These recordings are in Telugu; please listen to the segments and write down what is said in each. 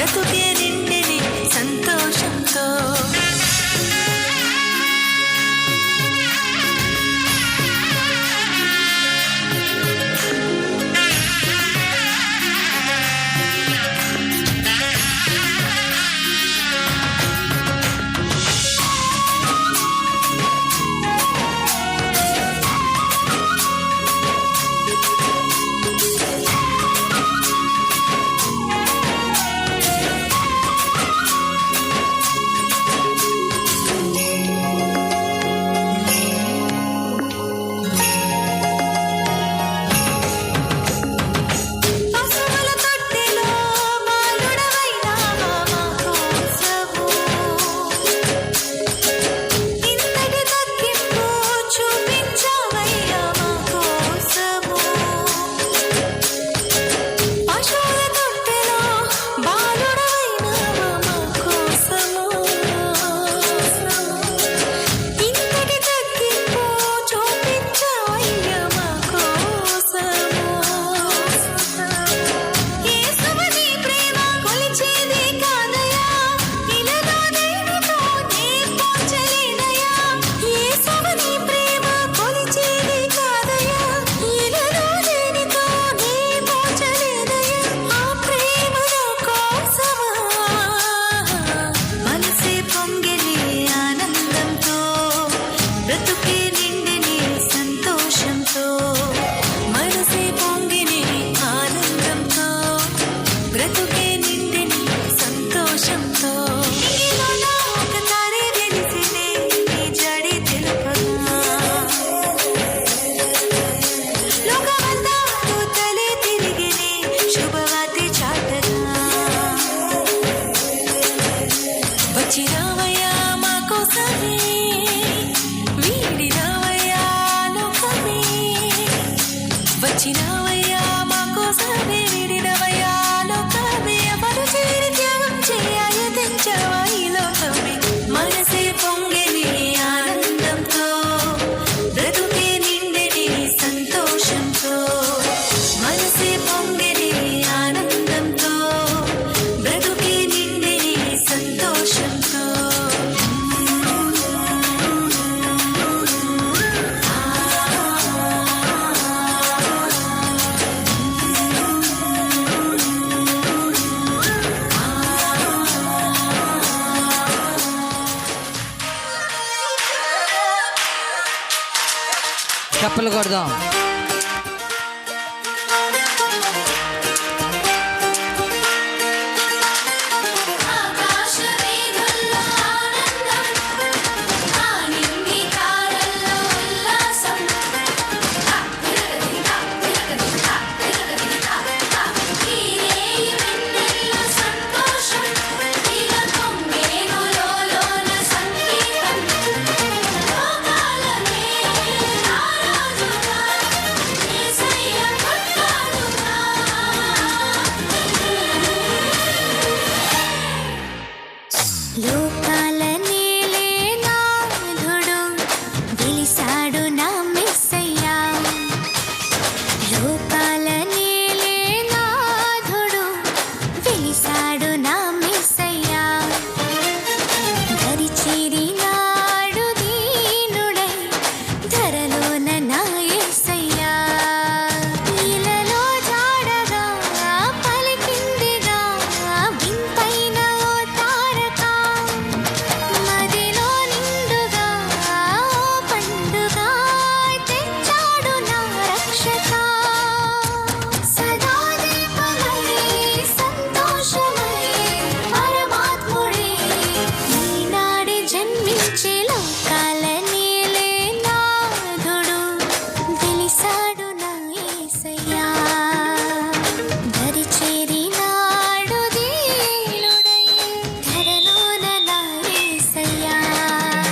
బ్రతుకే నిండిని సంతోషంతో. చప్పలు కొడదాం.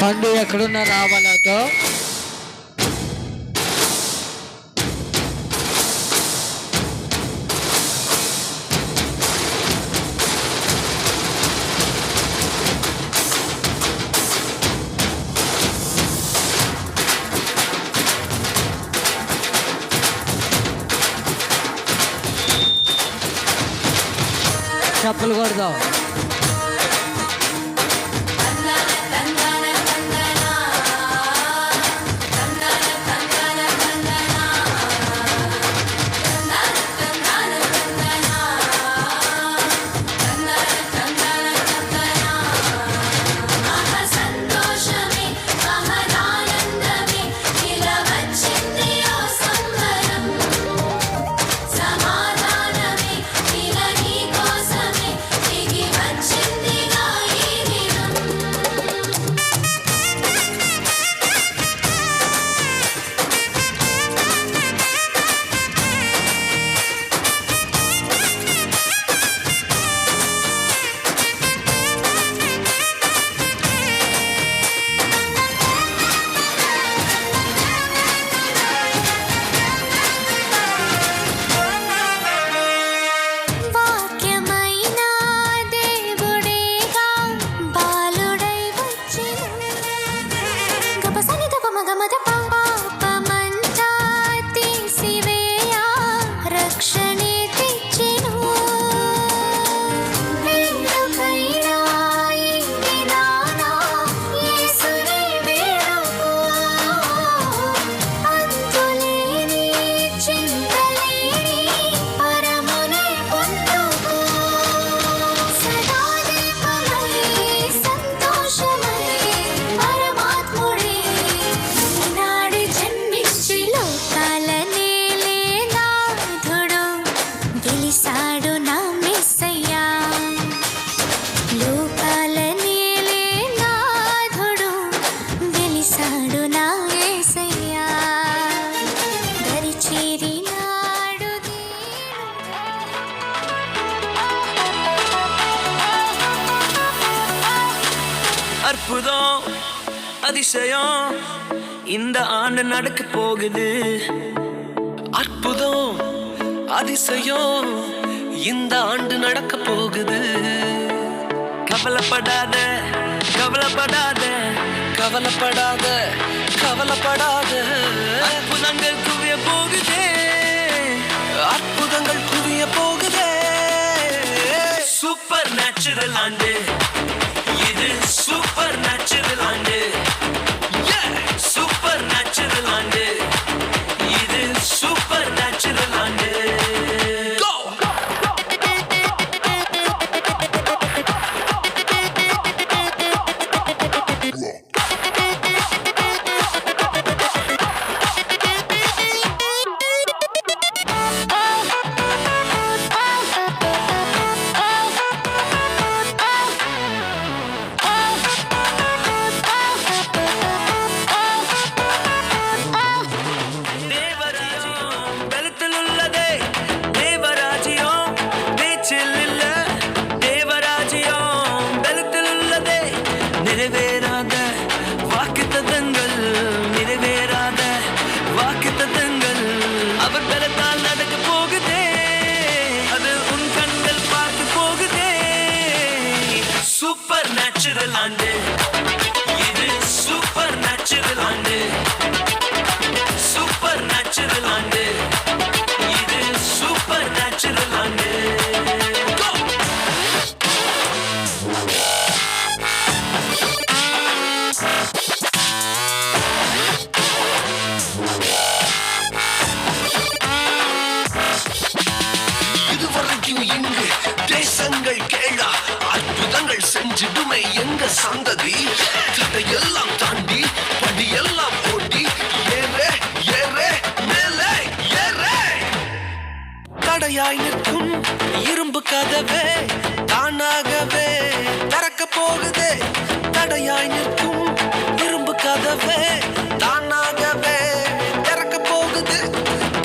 పండు ఎక్కడున్న రావాలతో చప్పలు కొడదాం. அற்புதம் அதிசயம் இந்த ஆண்டு நடக்க போகுது. அற்புதம் அதிசயம் இந்த ஆண்டு நடக்க போகுது. கவலைப்படாத கவலைப்படாத கவலைப்படாத கவலைப்படாத. அற்புதங்கள் குவிய போகுதே, அற்புதங்கள் குவிய போகுதே. சூப்பர் நேச்சுரல் ஆண்டு இது, சூப்பர் நேச்சுரல் ஆண்டு. சூப்பர் நேச்சுரல் ஆண்டு இது, சூப்பர் நேச்சுரல் ஆண்டு. நிறைவேறாத வாக்குத்தத்தங்கள், நிறைவேறாத வாக்குத்தத்தங்கள் அவர் பலத்தால் நடக்க போகுதே. அது உன் கண்கள் பார்த்து போகுதே. சூப்பர் நேச்சுரல் ஆண்டு இது, சூப்பர் நேச்சுரல் ஆண்டு. சூப்பர் நேச்சுரல் ஆண்டு இது, சூப்பர் நேச்சுரல் ஆண்டு. தேசங்கள் கேளா, அற்புதங்கள் செஞ்சிடுமே எங்க சந்ததி. தடையெல்லாம் தாண்டி படியெல்லாம் ஓட்டி ஏறே ஏறே மேலே ஏறே. தடையாய் நிற்கும் இரும்பு கதவே தானாகவே திறக்க போகுதே. தடையாய் நிற்கும் இரும்பு கதவே தானாகவே திறக்க போகுது.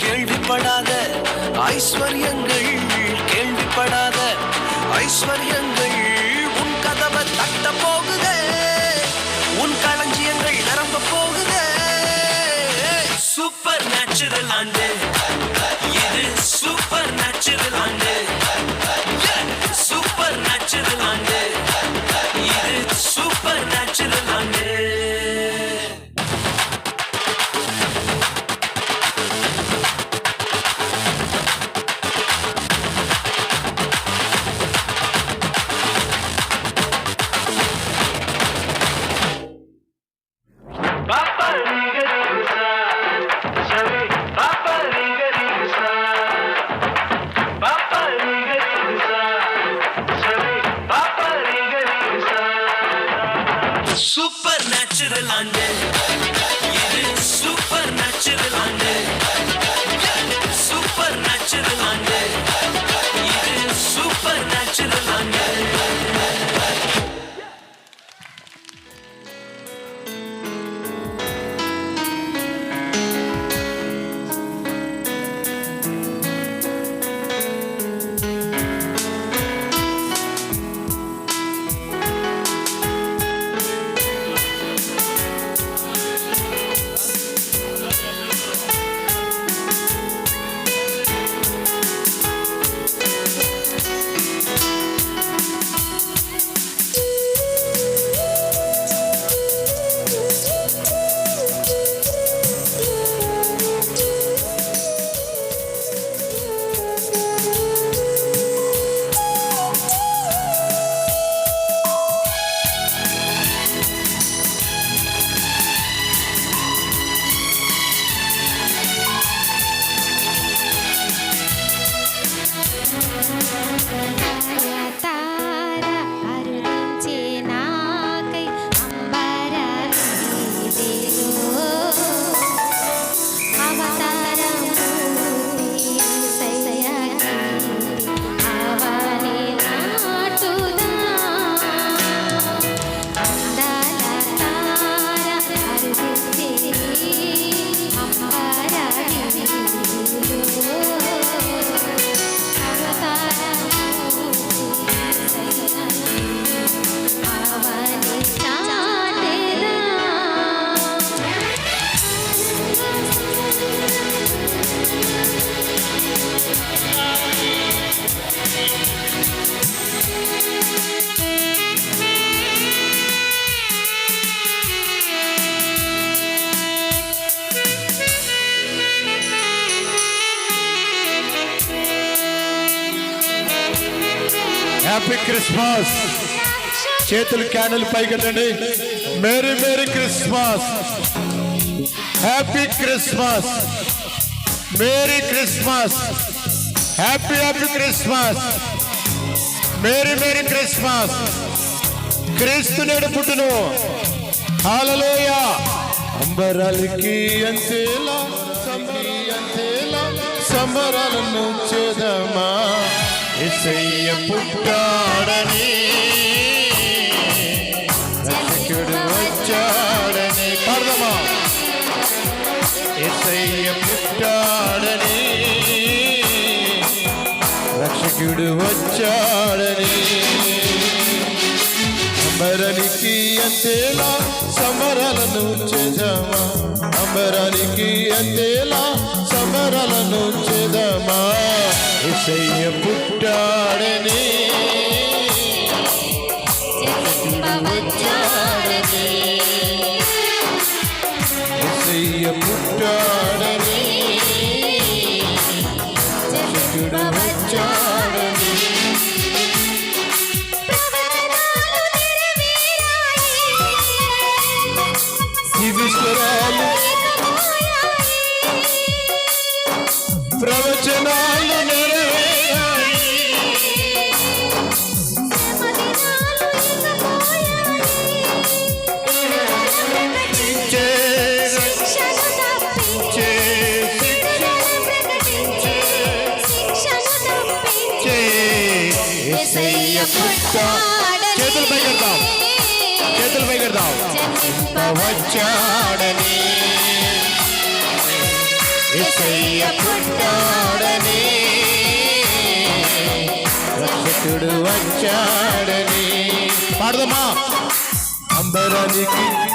கேள்விப்படாத ஐஸ்வர்யங்கள், கேள்விப்படாத ஐஸ்வர்யங்கள் உன் கதவை தட்ட போகுதே. உன் களஞ்சியங்கள் நிரம்ப போகுதே. சூப்பர் நேச்சுரல் ஆண்டு இது, சூப்பர் நேச்சுரல் ஆண்டு. சூப்பர் நேச்சுரல் ஆண்டு இது, சூப்பர் நேச்சுரல் ஆண்டு. சூப்பர் நேச்சுரல் ஆண்டு இது சூப்பர் நேச்சுரல் ஆண்டு சூப்பர் நேச்சுரல் ஆண்டு இது சூப்பர் நேச்சுரல் ஆண்டு హ్యాపీ క్రిస్మస్. చేతులు క్యాండిల్ పైకెత్తండి. Merry merry Christmas. Happy Christmas. Merry Christmas. Happy happy Christmas. Merry merry Christmas. క్రీస్తు నేడు పుట్టును. హల్లెలూయా. అంబరాలకి అంతేలా సంబరాలను చేద్దామా. యేసయ్య పుట్టాడని రక్షకుడు వచ్చాడని పాడదామా. యేసయ్య పుట్టాడని రక్షకుడు వచ్చాడని. అంబరానికి అంతేలా సంబరాలను చేద్దామా. అంబరానికి అంతేలా సంబరాలను చేద్దామా. యేసయ్య పుట్టాడని వచ్చాడని. యేసయ్య పుట్టాడని రక్షకుడు వచ్చాడని. విశ్వరాలు ప్రవచనాలు నెరవేరాయి. చేతులు పైకెడతాం. చేతులు పైకెడతాం. వచ్చాడని యేసయ్య పుట్టాడని రక్షకుడు వచ్చాడని. పాడదామా. అంబరానికి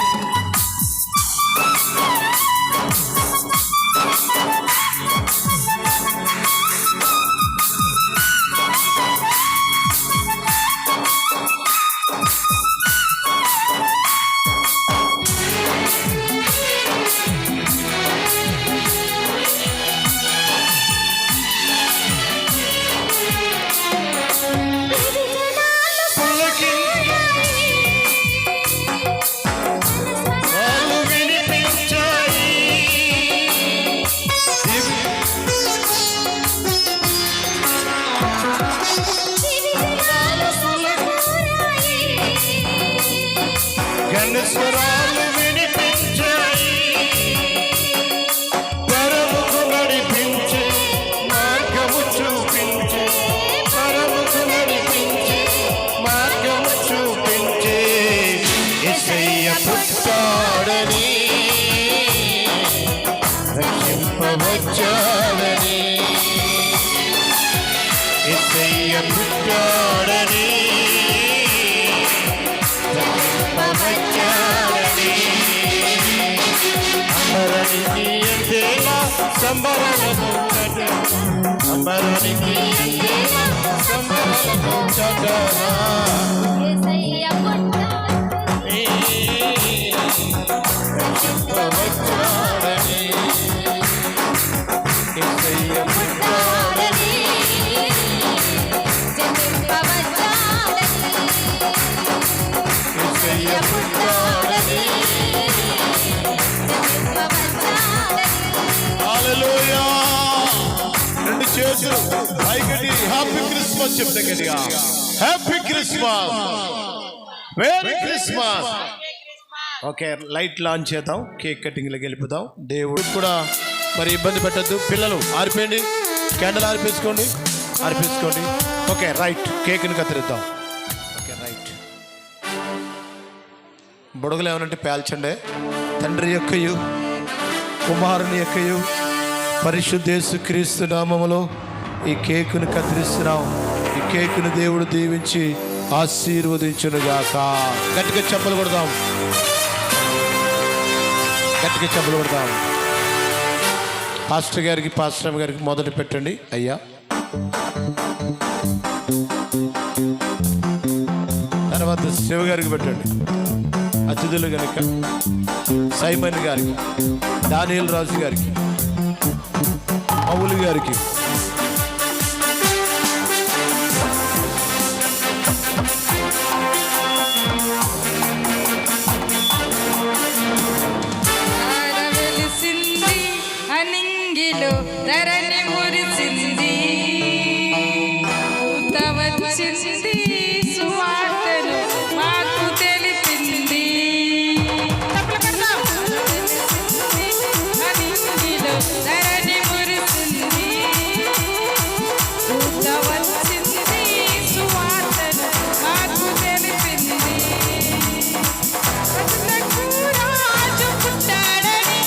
వచ్చాడని యేసయ్య పుట్టాడని వచ్చాడని అంబరానికి ఎంతేలా సంబరాలను అంబరానికి ఎంతేలా సంబరాలను చదవా వచ్చాడని యేసయ్య పుట్టాడని యేసయ్య పుట్టాడని హల్లెలూయా రెండు చేతులు పైకెత్తి హ్యాపీ క్రిస్మస్ చెప్తే గట్టిగా happy Christmas very Christmas okay light launch చేద్దాం కేక్ కటింగ్లోకి వెళ్ళిపోదాం దేవుడు కూడా మరి ఇబ్బంది పెట్టద్దు పిల్లలు ఆరిపోయండి క్యాండిల్ ఆరిపేసుకోండి ఓకే రైట్ కేక్ని కత్తిరిద్దాం ఓకే రైట్ బుడగలు ఏమనంటే పేల్చండి తండ్రి యొక్కయు కుమారుని యొక్కయు పరిశుద్ధ యేసుక్రీస్తు నామములో ఈ కేకును కత్తిరిస్తున్నాం ఈ కేకును దేవుడు దీవించి ఆశీర్వదించునుగాక గట్టిగా చెప్పలు కొడదాం పాస్టర్ గారికి మొదలు పెట్టండి అయ్యా తర్వాత శివ గారికి పెట్టండి అతిథులు కనుక సైమన్ గారికి దానియేల్ రాజు గారికి పౌలు గారికి అనింగిలో ధరణి మురిసింది వచ్చింది సువార్తను మాకు తెలిపింది అనింగిలో ధరణి మురిసింది వచ్చింది సువార్తను మాకు తెలిపింది రాజు పుట్టాడని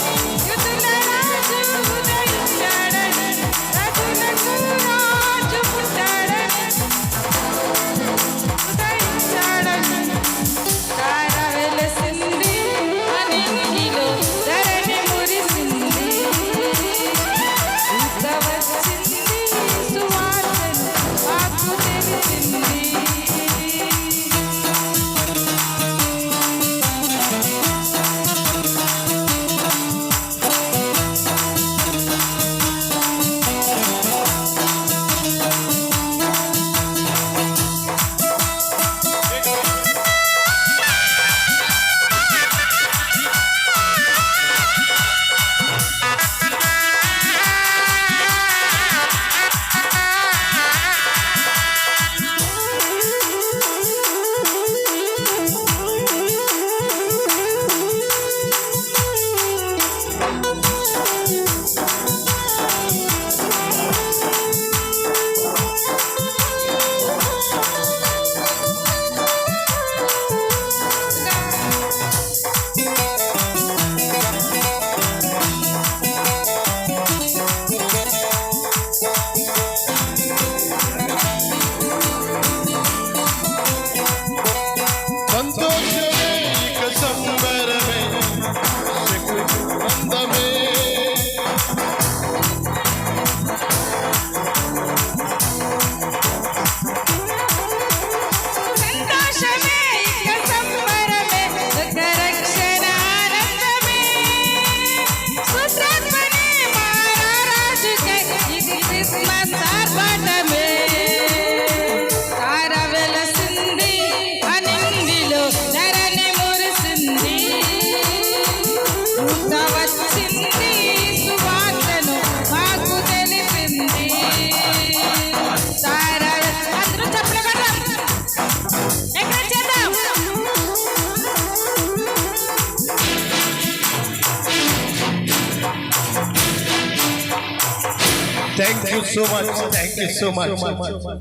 థ్యాంక్ యూ సో మచ్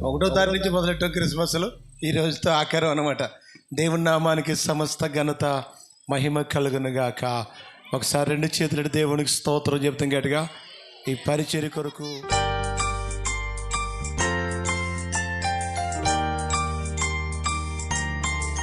1వ తారీఖు నుంచి మొదలెట్టాం క్రిస్మస్లో ఈ రోజుతో ఆఖరం అనమాట. దేవుని నామానికి సమస్త ఘనత మహిమ కలుగునుగాక. ఒకసారి 2 చేతులు దేవునికి స్తోత్రం చెప్తాం గట్టిగా. ఈ పరిచర్య కొరకు